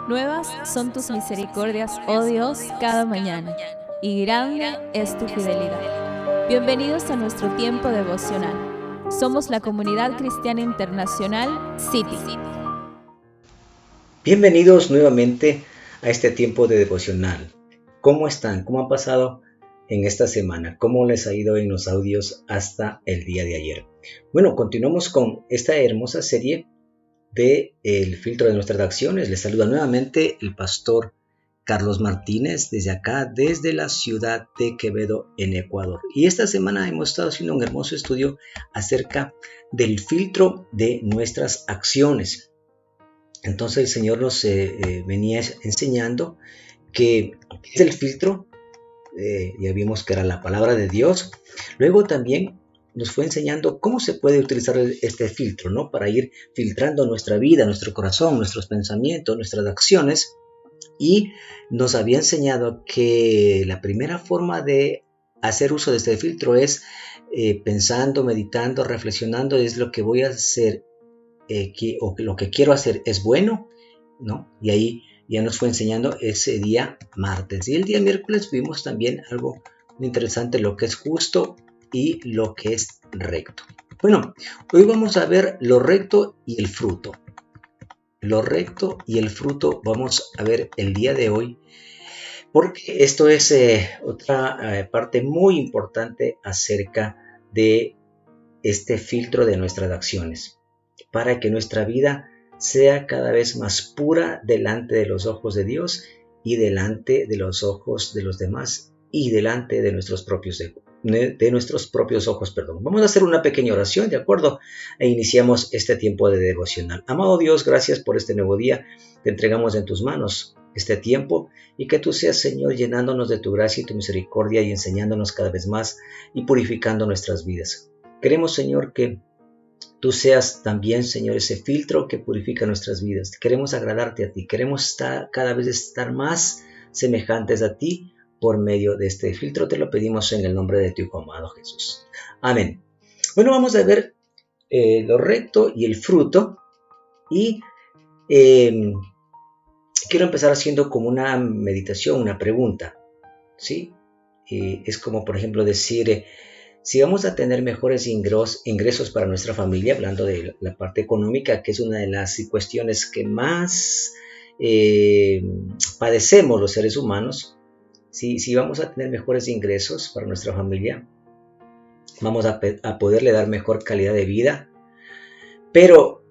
Nuevas son tus misericordias, oh Dios, cada mañana, y grande es tu fidelidad. Bienvenidos a nuestro tiempo devocional. Somos la Comunidad Cristiana Internacional City. Bienvenidos nuevamente a este tiempo de devocional. ¿Cómo están? ¿Cómo han pasado en esta semana? ¿Cómo les ha ido en los audios hasta el día de ayer? Bueno, continuamos con esta hermosa serie de El filtro de nuestras acciones. Les saluda nuevamente el pastor Carlos Martínez desde acá, desde la ciudad de Quevedo, en Ecuador. Y esta semana hemos estado haciendo un hermoso estudio acerca del filtro de nuestras acciones. Entonces el Señor nos venía enseñando que es el filtro. Ya vimos que era la palabra de Dios. Luego también nos fue enseñando cómo se puede utilizar este filtro, ¿no? Para ir filtrando nuestra vida, nuestro corazón, nuestros pensamientos, nuestras acciones. Y nos había enseñado que la primera forma de hacer uso de este filtro es pensando, meditando, reflexionando, es lo que voy a hacer o lo que quiero hacer es bueno, ¿no? Y ahí ya nos fue enseñando ese día martes. Y el día miércoles vimos también algo muy interesante, lo que es justo y lo que es recto. Bueno, hoy vamos a ver lo recto y el fruto. Lo recto y el fruto vamos a ver el día de hoy, porque esto es otra parte muy importante acerca de este filtro de nuestras acciones, para que nuestra vida sea cada vez más pura delante de los ojos de Dios y delante de los ojos de los demás y delante de nuestros propios ojos. Vamos a hacer una pequeña oración, ¿de acuerdo? E iniciamos este tiempo de devocional. Amado Dios, gracias por este nuevo día. Te entregamos en tus manos este tiempo y que tú seas, Señor, llenándonos de tu gracia y tu misericordia y enseñándonos cada vez más y purificando nuestras vidas. Queremos, Señor, que tú seas también, Señor, ese filtro que purifica nuestras vidas. Queremos agradarte a ti. Queremos cada vez estar más semejantes a ti por medio de este filtro. Te lo pedimos en el nombre de tu Hijo amado Jesús. Amén. Bueno, vamos a ver lo recto y el fruto. Y quiero empezar haciendo como una meditación, una pregunta, ¿sí? Es como, por ejemplo, decir... si vamos a tener mejores ingresos para nuestra familia, hablando de la parte económica, que es una de las cuestiones que más padecemos los seres humanos, si vamos a tener mejores ingresos para nuestra familia, vamos a poderle dar mejor calidad de vida. Pero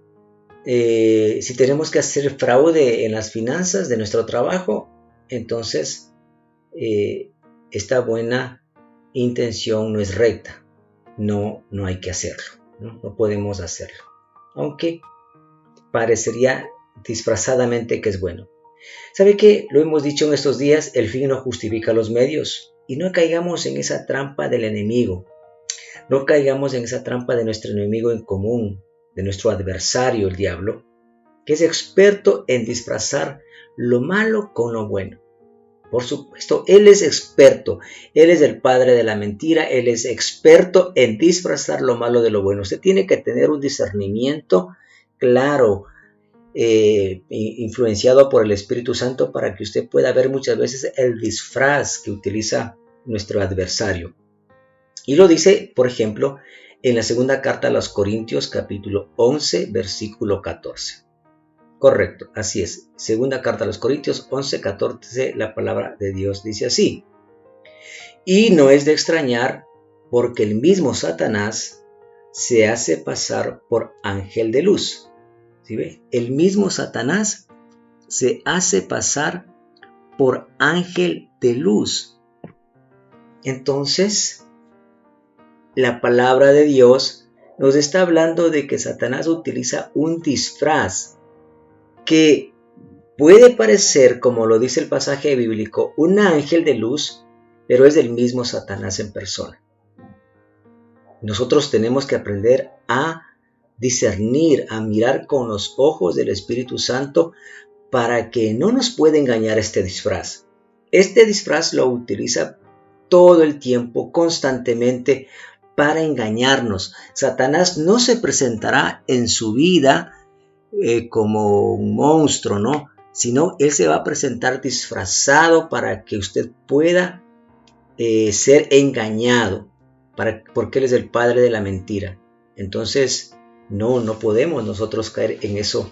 si tenemos que hacer fraude en las finanzas de nuestro trabajo, entonces esta buena intención no es recta. No hay que hacerlo, no podemos hacerlo, aunque parecería disfrazadamente que es bueno. ¿Sabe qué? Lo hemos dicho en estos días, el fin no justifica los medios, y no caigamos en esa trampa del enemigo, no caigamos en esa trampa de nuestro enemigo en común, de nuestro adversario, el diablo, que es experto en disfrazar lo malo con lo bueno. Por supuesto, él es experto, él es el padre de la mentira, él es experto en disfrazar lo malo de lo bueno. Usted tiene que tener un discernimiento claro, influenciado por el Espíritu Santo, para que usted pueda ver muchas veces el disfraz que utiliza nuestro adversario. Y lo dice, por ejemplo, en la segunda carta a los Corintios, capítulo 11, versículo 14. Correcto, así es. Segunda carta a los Corintios 11:14, la palabra de Dios dice así: y no es de extrañar, porque el mismo Satanás se hace pasar por ángel de luz. ¿Sí ve? El mismo Satanás se hace pasar por ángel de luz. Entonces, la palabra de Dios nos está hablando de que Satanás utiliza un disfraz que puede parecer, como lo dice el pasaje bíblico, un ángel de luz, pero es del mismo Satanás en persona. Nosotros tenemos que aprender a discernir, a mirar con los ojos del Espíritu Santo, para que no nos pueda engañar este disfraz. Este disfraz lo utiliza todo el tiempo, constantemente, para engañarnos. Satanás no se presentará en su vida como un monstruo, ¿no? sino Él se va a presentar disfrazado para que usted pueda ser engañado, porque Él es el padre de la mentira. Entonces, no podemos nosotros caer en eso,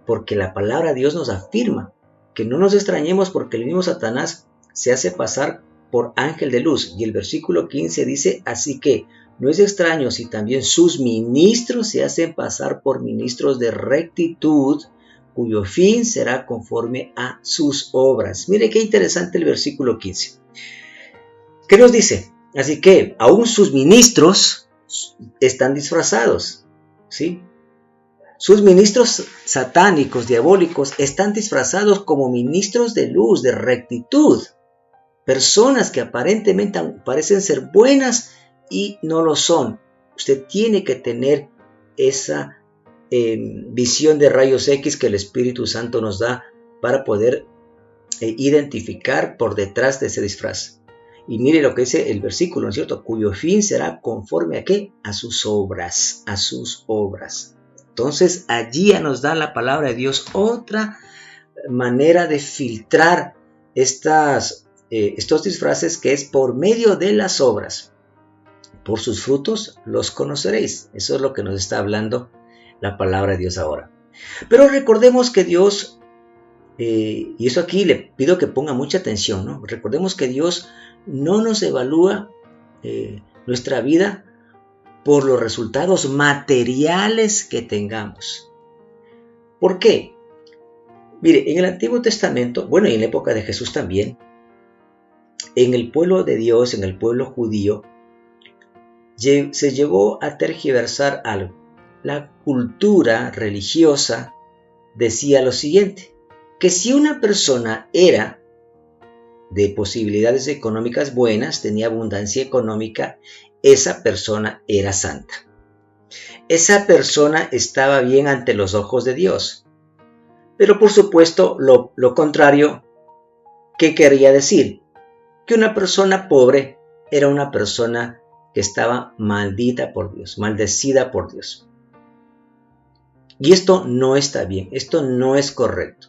porque la palabra de Dios nos afirma que no nos extrañemos porque el mismo Satanás se hace pasar por ángel de luz. Y el versículo 15 dice, así que no es extraño si también sus ministros se hacen pasar por ministros de rectitud, cuyo fin será conforme a sus obras. Mire qué interesante el versículo 15. ¿Qué nos dice? Así que aún sus ministros están disfrazados, ¿sí? Sus ministros satánicos, diabólicos, están disfrazados como ministros de luz, de rectitud. Personas que aparentemente parecen ser buenas y no lo son. Usted tiene que tener esa visión de rayos X que el Espíritu Santo nos da para poder identificar por detrás de ese disfraz. Y mire lo que dice el versículo, ¿no es cierto? Cuyo fin será conforme a ¿qué? A sus obras, a sus obras. Entonces allí ya nos da la palabra de Dios otra manera de filtrar estos disfraces, que es por medio de las obras. Por sus frutos los conoceréis. Eso es lo que nos está hablando la palabra de Dios ahora. Pero recordemos que Dios, y eso aquí le pido que ponga mucha atención, ¿no? Recordemos que Dios no nos evalúa nuestra vida por los resultados materiales que tengamos. ¿Por qué? Mire, en el Antiguo Testamento, bueno, y en la época de Jesús también, en el pueblo de Dios, en el pueblo judío, se llegó a tergiversar algo. La cultura religiosa decía lo siguiente, que si una persona era de posibilidades económicas buenas, tenía abundancia económica, esa persona era santa. Esa persona estaba bien ante los ojos de Dios. Pero por supuesto, lo contrario, ¿qué quería decir? Que una persona pobre era una persona que estaba maldita por Dios, maldecida por Dios. Y esto no está bien, esto no es correcto.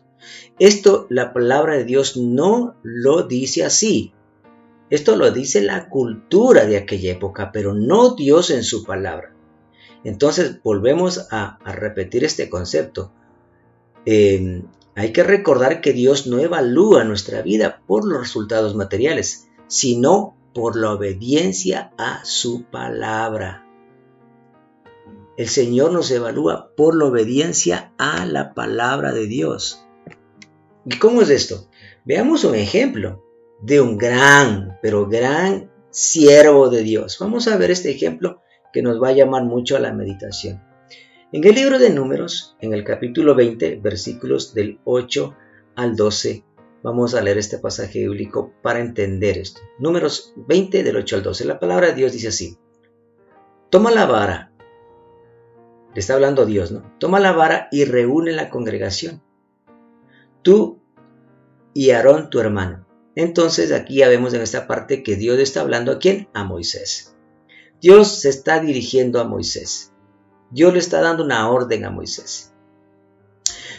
Esto la palabra de Dios no lo dice así. Esto lo dice la cultura de aquella época, pero no Dios en su palabra. Entonces volvemos a repetir este concepto. Hay que recordar que Dios no evalúa nuestra vida por los resultados materiales, sino por la obediencia a su palabra. El Señor nos evalúa por la obediencia a la palabra de Dios. ¿Y cómo es esto? Veamos un ejemplo de un gran, pero gran siervo de Dios. Vamos a ver este ejemplo que nos va a llamar mucho a la meditación. En el libro de Números, en el capítulo 20, versículos del 8 al 12, vamos a leer este pasaje bíblico para entender esto. Números 20, del 8 al 12. La palabra de Dios dice así. Toma la vara. Le está hablando Dios, ¿no? Toma la vara y reúne la congregación. Tú y Aarón, tu hermano. Entonces aquí ya vemos en esta parte que Dios está hablando ¿a quién? A Moisés. Dios se está dirigiendo a Moisés. Dios le está dando una orden a Moisés.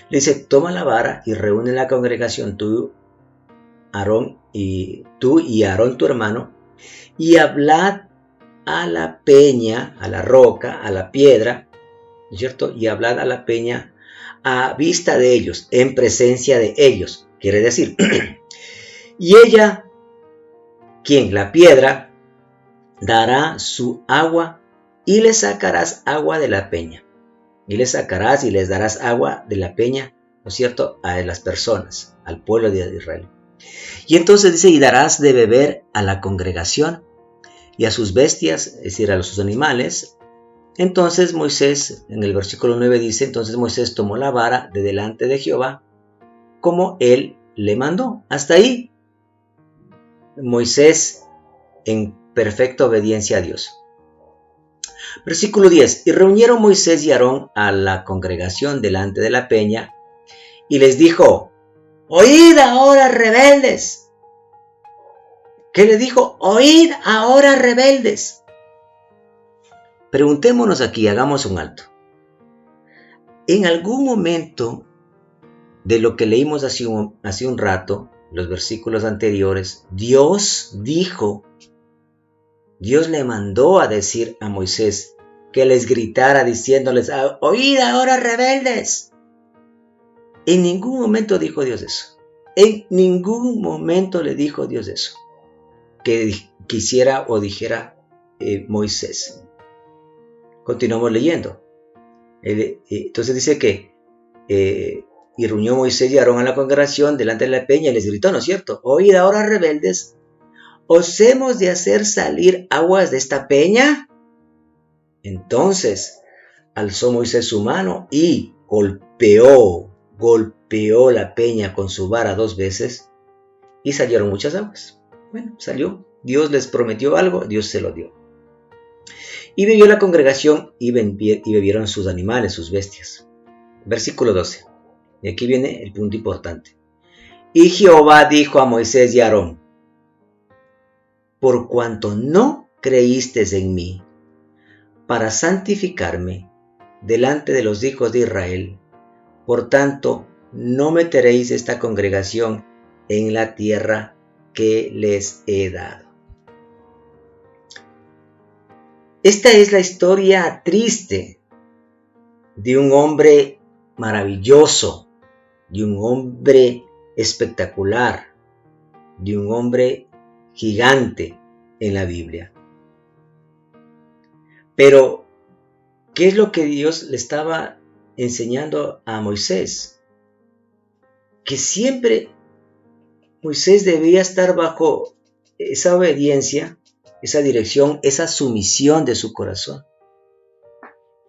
Le dice, toma la vara y reúne la congregación, tú y Aarón, tu hermano, y hablad a la peña, a la roca, a la piedra, ¿no es cierto? Y hablad a la peña a vista de ellos, en presencia de ellos. Quiere decir, y ella, ¿quién? La piedra, dará su agua y le sacarás agua de la peña. Y le sacarás y les darás agua de la peña, ¿no es cierto?, a las personas, al pueblo de Israel. Y entonces dice, y darás de beber a la congregación y a sus bestias, es decir, a sus animales. Entonces Moisés, en el versículo 9 dice, entonces Moisés tomó la vara de delante de Jehová, como él le mandó. Hasta ahí, Moisés en perfecta obediencia a Dios. Versículo 10. Y reunieron Moisés y Aarón a la congregación delante de la peña, y les dijo, oíd ahora, rebeldes. ¿Qué le dijo? Oíd ahora, rebeldes. Preguntémonos aquí, hagamos un alto. ¿En algún momento de lo que leímos hace un rato, los versículos anteriores, Dios le mandó a decir a Moisés que les gritara diciéndoles, oíd ahora rebeldes. En ningún momento dijo Dios eso. En ningún momento le dijo Dios eso. Que quisiera o dijera Moisés. Continuamos leyendo. Entonces dice que y reunió Moisés y Aarón a la congregación delante de la peña y les gritó, ¿no es cierto? Oíd ahora rebeldes, ¿os hemos de hacer salir aguas de esta peña? Entonces alzó Moisés su mano y golpeó la peña con su vara 2 veces y salieron muchas aguas. Bueno, salió. Dios les prometió algo, Dios se lo dio. Y bebió la congregación y bebieron sus animales, sus bestias. Versículo 12. Y aquí viene el punto importante. Y Jehová dijo a Moisés y a Aarón, por cuanto no creísteis en mí, para santificarme delante de los hijos de Israel, por tanto, no meteréis esta congregación en la tierra que les he dado. Esta es la historia triste de un hombre maravilloso, de un hombre espectacular, de un hombre gigante en la Biblia. Pero, ¿qué es lo que Dios le estaba enseñando a Moisés? Que siempre Moisés debía estar bajo esa obediencia, esa dirección, esa sumisión de su corazón.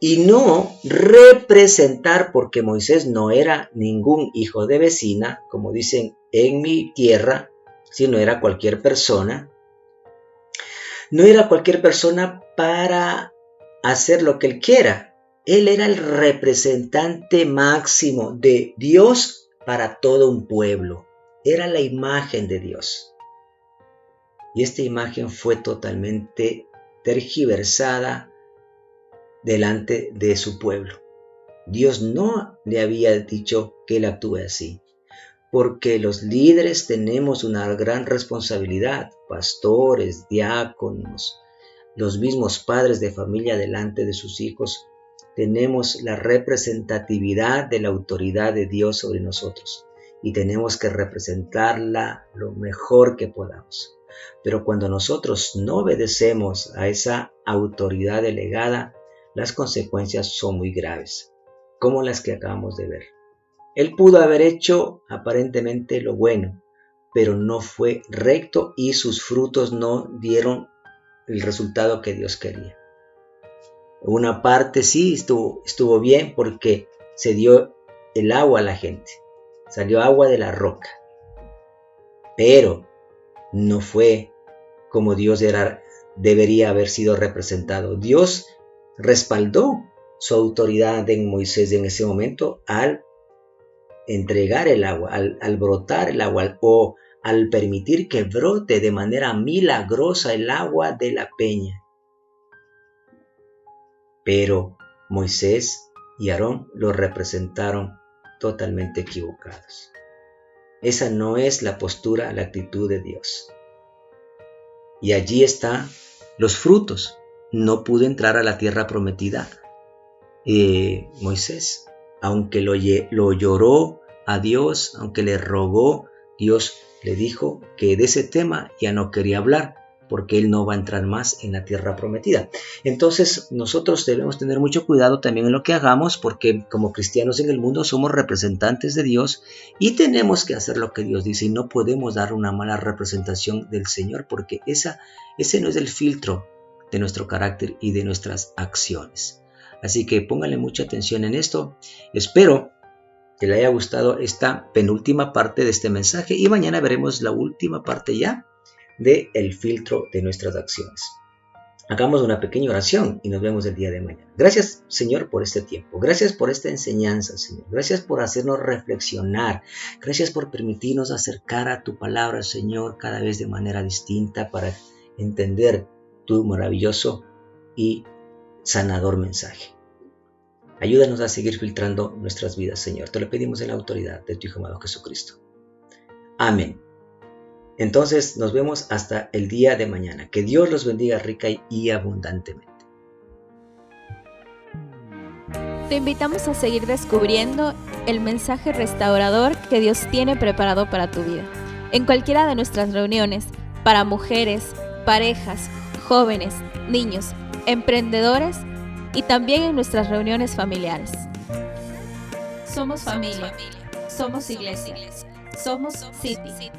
Y no representar, porque Moisés no era ningún hijo de vecina, como dicen en mi tierra, sino era cualquier persona. No era cualquier persona para hacer lo que él quiera. Él era el representante máximo de Dios para todo un pueblo. Era la imagen de Dios. Y esta imagen fue totalmente tergiversada delante de su pueblo. Dios no le había dicho que él actúe así, porque los líderes tenemos una gran responsabilidad, pastores, diáconos, los mismos padres de familia delante de sus hijos, tenemos la representatividad de la autoridad de Dios sobre nosotros y tenemos que representarla lo mejor que podamos. Pero cuando nosotros no obedecemos a esa autoridad delegada, las consecuencias son muy graves, como las que acabamos de ver. Él pudo haber hecho aparentemente lo bueno, pero no fue recto y sus frutos no dieron el resultado que Dios quería. Una parte sí estuvo bien porque se dio el agua a la gente, salió agua de la roca, pero no fue como Dios debería haber sido representado. Dios respaldó su autoridad en Moisés en ese momento al entregar el agua, al brotar el agua o al permitir que brote de manera milagrosa el agua de la peña. Pero Moisés y Aarón lo representaron totalmente equivocados. Esa no es la postura, la actitud de Dios. Y allí están los frutos. No pudo entrar a la tierra prometida Moisés, aunque lo lloró a Dios, aunque le rogó, Dios le dijo que de ese tema ya no quería hablar, porque él no va a entrar más en la tierra prometida. Entonces nosotros debemos tener mucho cuidado también en lo que hagamos, porque como cristianos en el mundo somos representantes de Dios y tenemos que hacer lo que Dios dice y no podemos dar una mala representación del Señor, porque ese no es el filtro de nuestro carácter y de nuestras acciones. Así que pónganle mucha atención en esto. Espero que le haya gustado esta penúltima parte de este mensaje y mañana veremos la última parte ya del filtro de nuestras acciones. Hagamos una pequeña oración y nos vemos el día de mañana. Gracias, Señor, por este tiempo. Gracias por esta enseñanza, Señor. Gracias por hacernos reflexionar. Gracias por permitirnos acercar a tu palabra, Señor, cada vez de manera distinta para entender tu maravilloso y sanador mensaje. Ayúdanos a seguir filtrando nuestras vidas, Señor. Te lo pedimos en la autoridad de tu Hijo amado Jesucristo. Amén. Entonces nos vemos hasta el día de mañana. Que Dios los bendiga rica y abundantemente. Te invitamos a seguir descubriendo el mensaje restaurador que Dios tiene preparado para tu vida. En cualquiera de nuestras reuniones, para mujeres, parejas, jóvenes, niños, emprendedores y también en nuestras reuniones familiares. Somos familia, somos iglesia, somos City.